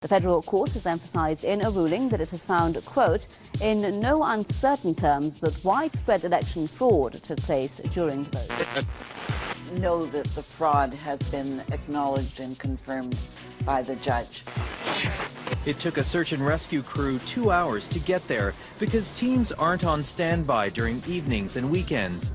The federal court has emphasised in a ruling that it has found, quote, in no uncertain terms that widespread election fraud took place during the vote. Know that the fraud has been acknowledged and confirmed by the judge. It took a search and rescue crew 2 hours to get there because teams aren't on standby during evenings and weekends.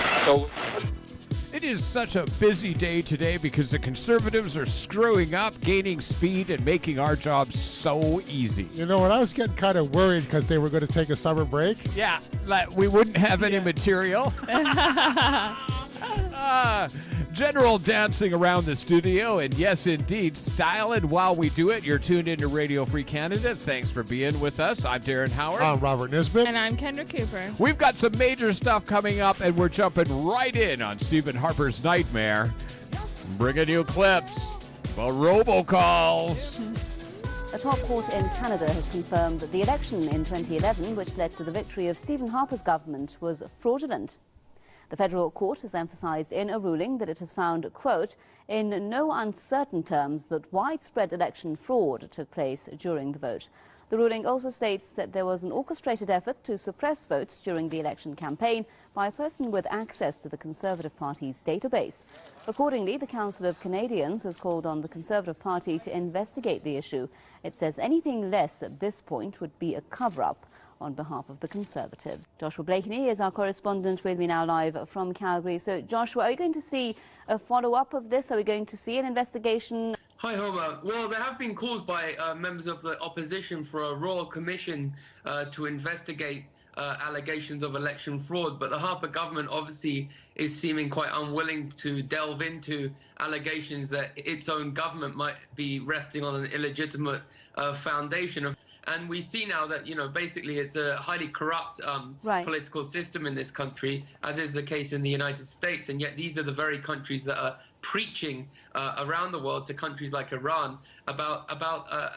It is such a busy day today because the Conservatives are screwing up, gaining speed, and making our job so easy. You know what? I was getting kind of worried because they were going to take a summer break. Yeah, like we wouldn't have any material. General dancing around the studio, and yes, indeed, styling while we do it. You're tuned into Radio Free Canada. Thanks for being with us. I'm Darren Howard. I'm Robert Nisbet. And I'm Kendra Cooper. We've got some major stuff coming up, and we're jumping right in on Stephen Harper's Nightmare, bringing you clips about robocalls. A top court in Canada has confirmed that the election in 2011, which led to the victory of Stephen Harper's government, was fraudulent. The federal court has emphasised in a ruling that it has found, quote, in no uncertain terms that widespread election fraud took place during the vote. The ruling also states that there was an orchestrated effort to suppress votes during the election campaign by a person with access to the Conservative Party's database. Accordingly, the Council of Canadians has called on the Conservative Party to investigate the issue. It says anything less at this point would be a cover-up on behalf of the Conservatives. Joshua Blakeney is our correspondent with me now live from Calgary. So, Joshua, are you going to see a follow-up of this? Are we going to see an investigation? Hi, Homer. Well, there have been calls by members of the opposition for a royal commission to investigate allegations of election fraud, but the Harper government obviously is seeming quite unwilling to delve into allegations that its own government might be resting on an illegitimate foundation. And we see now that, you know, basically it's a highly corrupt political system in this country, as is the case in the United States. And yet these are the very countries that are preaching around the world to countries like Iran about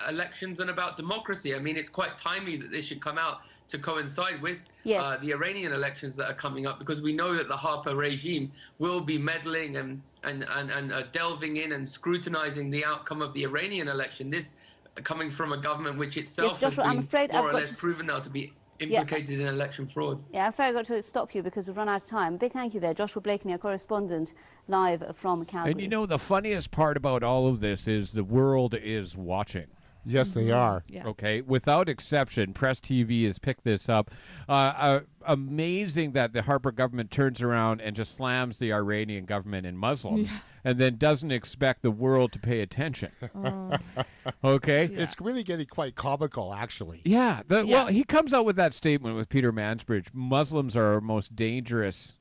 elections and about democracy. I mean, it's quite timely that this should come out to coincide with the Iranian elections that are coming up, because we know that the Harper regime will be meddling and delving in and scrutinizing the outcome of the Iranian election. This coming from a government which itself has been more or less proven now to be implicated in election fraud. Yeah, I'm afraid I've got to stop you because we've run out of time. Big thank you there, Joshua Blakeney, our correspondent, live from Calgary. And you know, the funniest part about all of this is the world is watching. Yes, they are. Yeah. Okay, without exception, Press TV has picked this up. Amazing that the Harper government turns around and just slams the Iranian government and Muslims and then doesn't expect the world to pay attention. Okay? Yeah. It's really getting quite comical, actually. Yeah. Well, he comes out with that statement with Peter Mansbridge. Muslims are our most dangerous,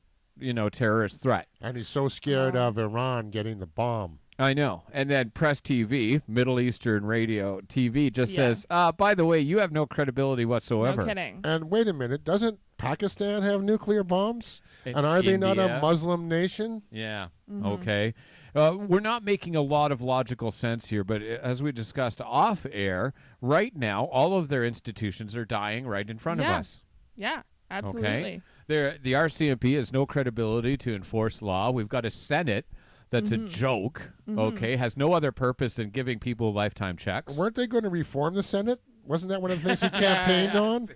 terrorist threat. And he's so scared of Iran getting the bomb. I know. And then Press TV, Middle Eastern Radio TV, just says, by the way, you have no credibility whatsoever. No kidding. And wait a minute, doesn't Pakistan have nuclear bombs? And are they not a Muslim nation? Yeah. Okay. We're not making a lot of logical sense here, but as we discussed off air, right now, all of their institutions are dying right in front of us. Yeah, absolutely. Okay? The RCMP has no credibility to enforce law. We've got a Senate that's a joke, okay, has no other purpose than giving people lifetime checks. Weren't they going to reform the Senate? Wasn't that one of the things he campaigned on?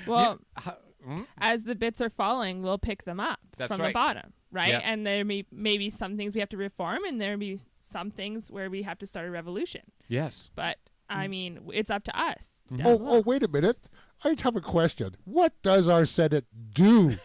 Well, as the bits are falling, we'll pick them up from the bottom, right? Yeah. And there may be some things we have to reform, and there may be some things where we have to start a revolution. Yes. But, I mean, it's up to us. Oh, wait a minute. I have a question. What does our Senate do?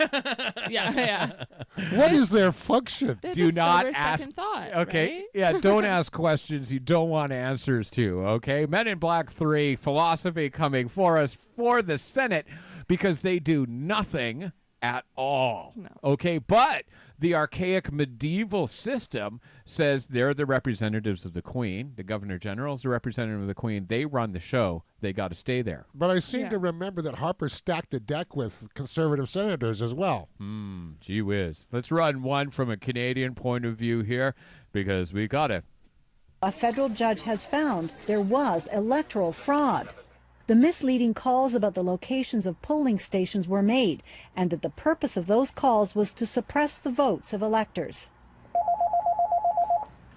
Yeah. What is their function? Do not ask. Second thought, okay. Right? Yeah. Don't ask questions you don't want answers to. Okay. Men in Black 3 philosophy coming for us for the Senate because they do nothing at all. No. Okay. But the archaic medieval system says they're the representatives of the Queen. The Governor General is the representative of the Queen. They run the show. They got to stay there. But I seem to remember that Harper stacked the deck with conservative senators as well. Gee whiz. Let's run one from a Canadian point of view here because we got it. A federal judge has found there was electoral fraud. The misleading calls about the locations of polling stations were made, and that the purpose of those calls was to suppress the votes of electors.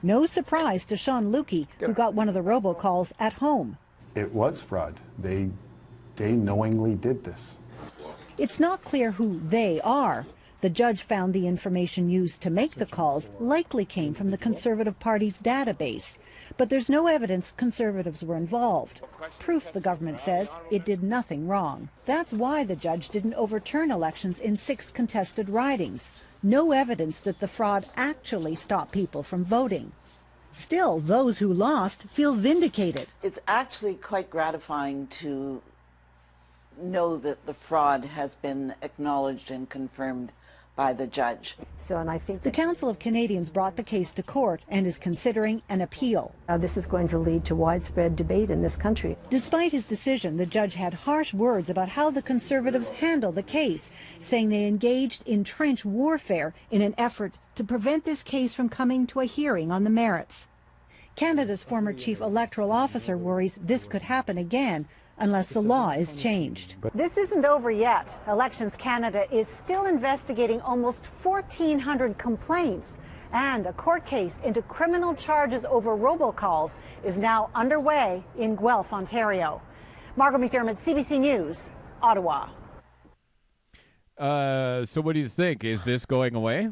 No surprise to Sean Lukey, who got one of the robocalls at home. it was fraud. They knowingly did this. It's not clear who they are. The judge found the information used to make the calls likely came from the Conservative Party's database. But there's no evidence Conservatives were involved. Proof, the government says, it did nothing wrong. That's why the judge didn't overturn elections in 6 contested ridings. No evidence that the fraud actually stopped people from voting. Still, those who lost feel vindicated. It's actually quite gratifying to know that the fraud has been acknowledged and confirmed by the judge. And I think the Council of Canadians brought the case to court and is considering an appeal. This is going to lead to widespread debate in this country. Despite his decision, the judge had harsh words about how the Conservatives handled the case, saying they engaged in trench warfare in an effort to prevent this case from coming to a hearing on the merits. Canada's former chief electoral officer worries this could happen again unless the law is changed. This isn't over yet. Elections Canada is still investigating almost 1,400 complaints, and a court case into criminal charges over robocalls is now underway in Guelph, Ontario. Margaret McDermott, CBC News, Ottawa. So what do you think? Is this going away?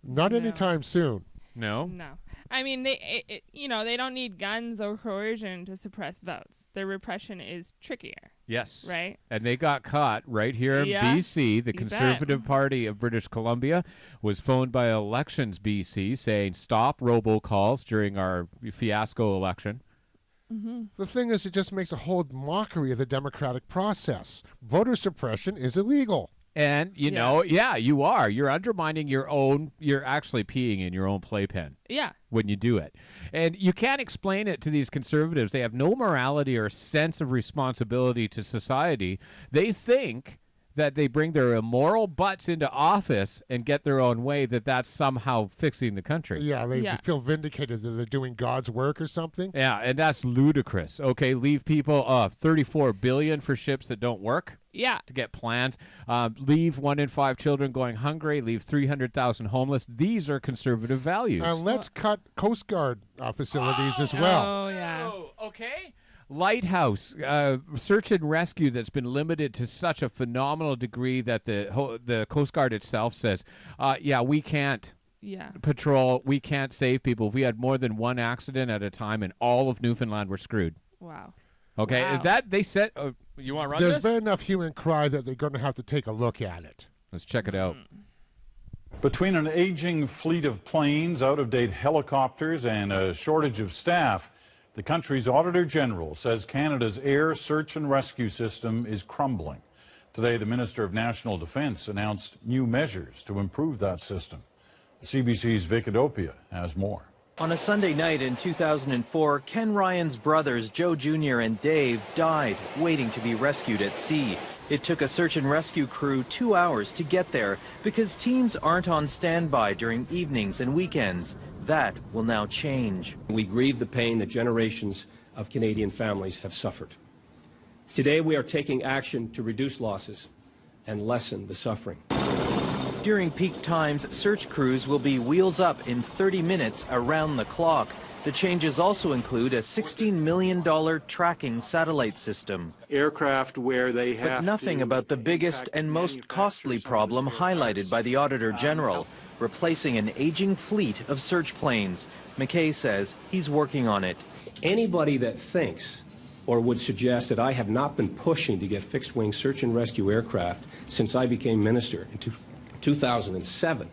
Not anytime soon. No? No. I mean, they don't need guns or coercion to suppress votes. Their repression is trickier. Yes. Right? And they got caught right here in BC. The Conservative Party of British Columbia was phoned by Elections BC saying, stop robocalls during our fiasco election. Mm-hmm. The thing is, it just makes a whole mockery of the democratic process. Voter suppression is illegal. And, you know, you are. You're undermining your own, you're actually peeing in your own playpen. Yeah. When you do it. And you can't explain it to these conservatives. They have no morality or sense of responsibility to society. They think that they bring their immoral butts into office and get their own way, that's somehow fixing the country. Yeah, they feel vindicated that they're doing God's work or something. Yeah, and that's ludicrous. Okay, leave people $34 billion for ships that don't work. Yeah. To get plans. Leave 1 in 5 children going hungry. Leave 300,000 homeless. These are conservative values. And let's cut Coast Guard facilities as well. Oh, yeah. Okay. Lighthouse search and rescue that's been limited to such a phenomenal degree that the Coast Guard itself says, we can't patrol, we can't save people. If we had more than one accident at a time in all of Newfoundland, we're screwed. Wow. Okay, wow. That they said, you want to run There's this? been enough hue and cry that they're going to have to take a look at it. Let's check it out. Between an aging fleet of planes, out-of-date helicopters, and a shortage of staff, the country's Auditor General says Canada's air search and rescue system is crumbling. Today, the Minister of National Defence announced new measures to improve that system. The CBC's Vic Adopia has more. On a Sunday night in 2004, Ken Ryan's brothers, Joe Jr. and Dave, died waiting to be rescued at sea. It took a search and rescue crew 2 hours to get there because teams aren't on standby during evenings and weekends. That will now change. We grieve the pain that generations of Canadian families have suffered. Today, we are taking action to reduce losses and lessen the suffering. During peak times, search crews will be wheels up in 30 minutes around the clock. The changes also include a $16 million tracking satellite system. Aircraft where they have But nothing about the biggest and most costly problem highlighted by the Auditor General, replacing an aging fleet of search planes. McKay says he's working on it. Anybody that thinks or would suggest that I have not been pushing to get fixed-wing search and rescue aircraft since I became minister in 2007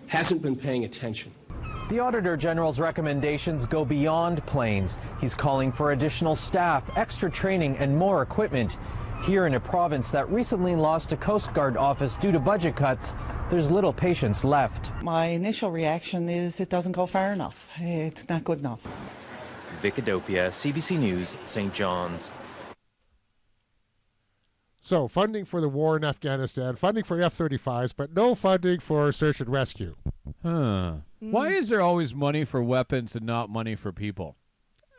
hasn't been paying attention. The Auditor General's recommendations go beyond planes. He's calling for additional staff, extra training, and more equipment. Here in a province that recently lost a Coast Guard office due to budget cuts, there's little patience left. My initial reaction is it doesn't go far enough. It's not good enough. Vic Adopia, CBC News, St. John's. So, funding for the war in Afghanistan, funding for F-35s, but no funding for search and rescue. Why is there always money for weapons and not money for people?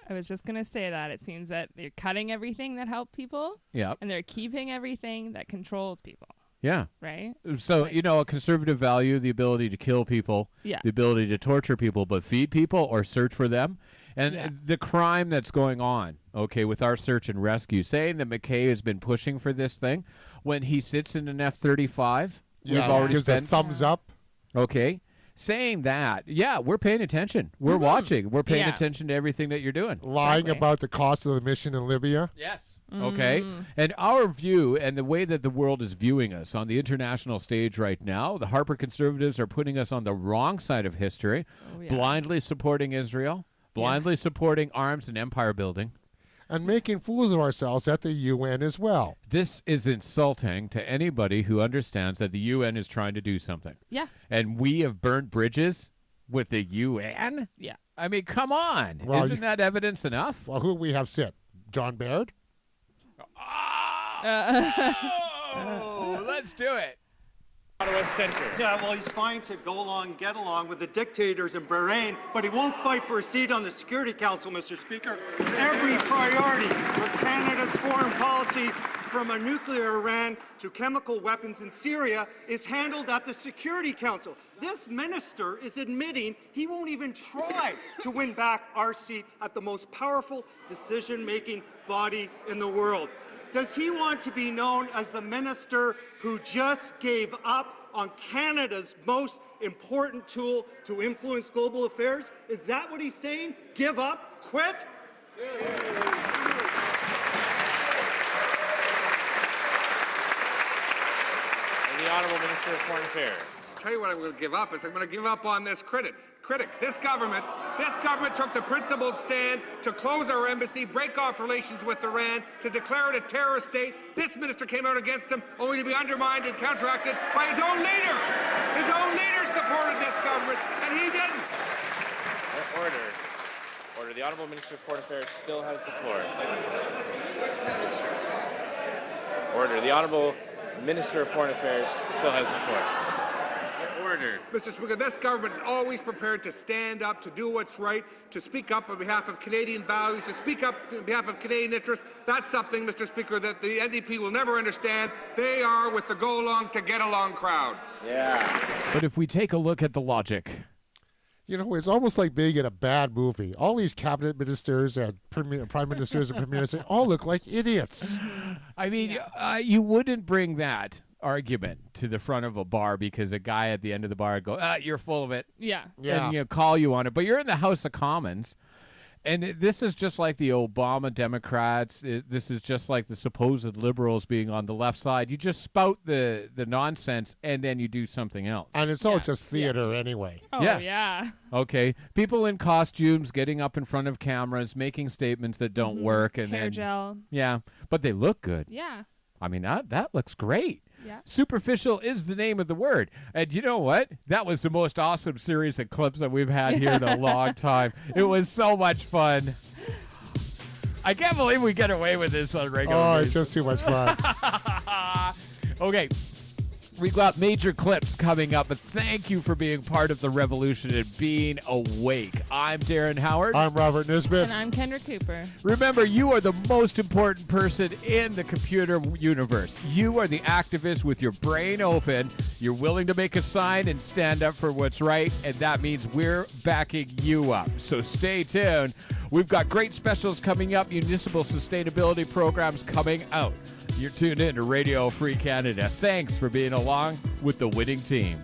I was just going to say that. It seems that they're cutting everything that helped people. Yeah. And they're keeping everything that controls people. Yeah. Right? So, a conservative value, the ability to kill people, yeah. the ability to torture people, but feed people or search for them. And the crime that's going on, okay, with our search and rescue, saying that McKay has been pushing for this thing when he sits in an F-35. Yeah, we've already gives spent a thumbs up. Okay. Saying that, we're paying attention. We're watching. We're paying attention to everything that you're doing. Lying about the cost of the mission in Libya. Yes. Okay. And our view and the way that the world is viewing us on the international stage right now, the Harper conservatives are putting us on the wrong side of history, blindly supporting Israel, blindly supporting arms and empire building. And making fools of ourselves at the UN as well. This is insulting to anybody who understands that the UN is trying to do something. Yeah. And we have burned bridges with the UN? Yeah. I mean, come on. Well, Isn't that evidence enough? Well, who we have sit? John Baird? Let's do it. Ottawa Centre. Yeah, well, he's fine to go along, get along with the dictators in Bahrain, but he won't fight for a seat on the Security Council, Mr. Speaker. Every priority for Canada's foreign policy, from a nuclear Iran to chemical weapons in Syria, is handled at the Security Council. This minister is admitting he won't even try to win back our seat at the most powerful decision-making body in the world. Does he want to be known as the minister who just gave up on Canada's most important tool to influence global affairs? Is that what he's saying? Give up? Quit? And the Honourable Minister of Foreign Affairs. I'll tell you what I'm going to give up is I'm going to give up on this critic. This government took the principled stand to close our embassy, break off relations with Iran, to declare it a terrorist state. This minister came out against him, only to be undermined and counteracted by his own leader. His own leader supported this government, and he didn't. Order. The Honourable Minister of Foreign Affairs still has the floor. Order. The Honourable Minister of Foreign Affairs still has the floor. Order. Mr. Speaker, this government is always prepared to stand up, to do what's right, to speak up on behalf of Canadian values, to speak up on behalf of Canadian interests. That's something, Mr. Speaker, that the NDP will never understand. They are with the go-along to get-along crowd. Yeah. But if we take a look at the logic... You know, it's almost like being in a bad movie. All these cabinet ministers and prime ministers and premiers, they all look like idiots. I mean, you wouldn't bring that argument to the front of a bar because a guy at the end of the bar would go, you're full of it. Yeah. And call you on it. But you're in the House of Commons. And this is just like the Obama Democrats. This is just like the supposed liberals being on the left side. You just spout the nonsense, and then you do something else. And it's all just theater anyway. Oh, yeah. Okay. People in costumes getting up in front of cameras, making statements that don't work. And Hair then, gel. Yeah. But they look good. Yeah. I mean, that looks great. Yeah. Superficial is the name of the word. And you know what? That was the most awesome series of clips that we've had here in a long time. It was so much fun. I can't believe we get away with this on regular basis. It's just too much fun. Okay. We've got major clips coming up, but thank you for being part of the revolution and being awake. I'm Darren Howard. I'm Robert Nisbet. And I'm Kendra Cooper. Remember, you are the most important person in the computer universe. You are the activist with your brain open. You're willing to make a sign and stand up for what's right, and that means we're backing you up. So stay tuned. We've got great specials coming up, municipal sustainability programs coming out. You're tuned in to Radio Free Canada. Thanks for being along with the winning team.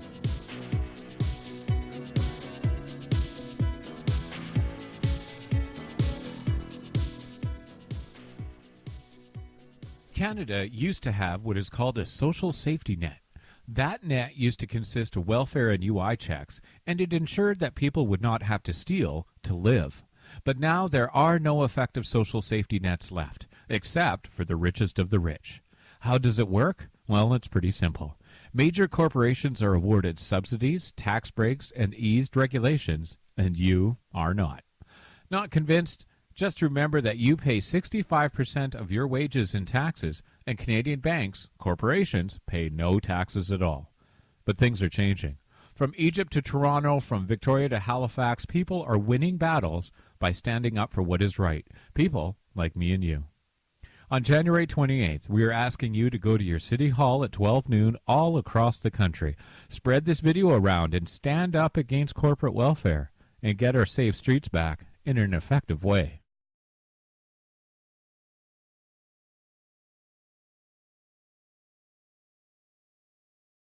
Canada used to have what is called a social safety net. That net used to consist of welfare and UI checks, and it ensured that people would not have to steal to live. But now there are no effective social safety nets left, except for the richest of the rich. How does it work? Well, it's pretty simple. Major corporations are awarded subsidies, tax breaks, and eased regulations, and you are not. Not convinced? Just remember that you pay 65% of your wages in taxes, and Canadian banks, corporations, pay no taxes at all. But things are changing. From Egypt to Toronto, from Victoria to Halifax, people are winning battles by standing up for what is right. People like me and you. On January 28th, we are asking you to go to your city hall at 12 noon all across the country. Spread this video around and stand up against corporate welfare and get our safe streets back in in an effective way.